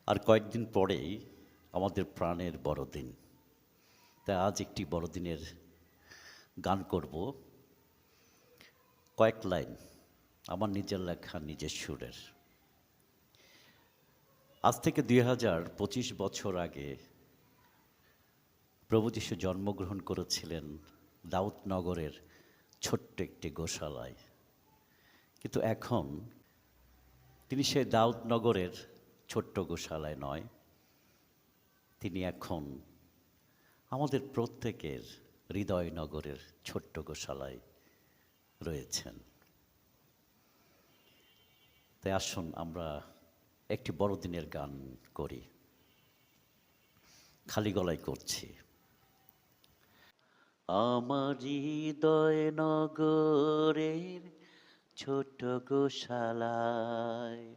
আর কয়েকদিন পরেই আমাদের প্রাণের বড়দিন। তাই আজ একটি বড়দিনের গান করব, কয়েক লাইন আমার নিজের লেখা নিজের সুরের। আজ থেকে ২০২৫ বছর আগে প্রভু যীশু জন্মগ্রহণ করেছিলেন দাউদনগরের ছোট্ট একটি গোশালায়। কিন্তু এখন তিনি সেই দাউদনগরের ছোট্ট গোশালায় নয়, তিনি এখন আমাদের প্রত্যেকের হৃদয়নগরের ছোট্ট গোশালায় রয়েছেন। তাই আসুন আমরা একটি বড়দিনের গান করি, খালি গলায় করছি। আমার হৃদয়নগরের ছোট্ট গোশালায়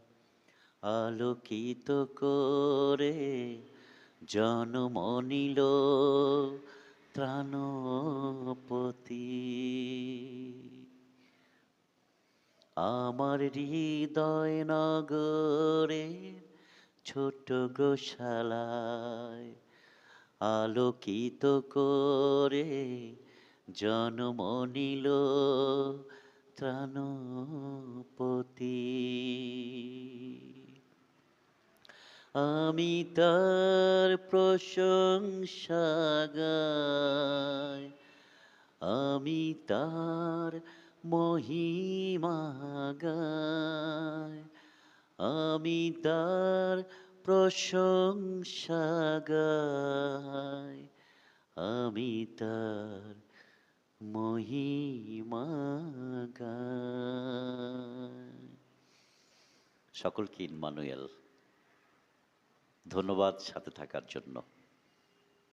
আলোকিত করে জন্ম নিল ত্রাণপতি। আমার হৃদয়নগরের ছোট্ট গোশালায় আলোকিত করে জন্ম নিল ত্রাণপতি। আমি তার প্রশংসা গাই, আমি তার মহিমা গাই, আমি তার প্রশংসা গাই, আমি তার মহিমা গাই। সকলকে ইম্মানুয়েল ধন্যবাদ সাথে থাকার জন্য।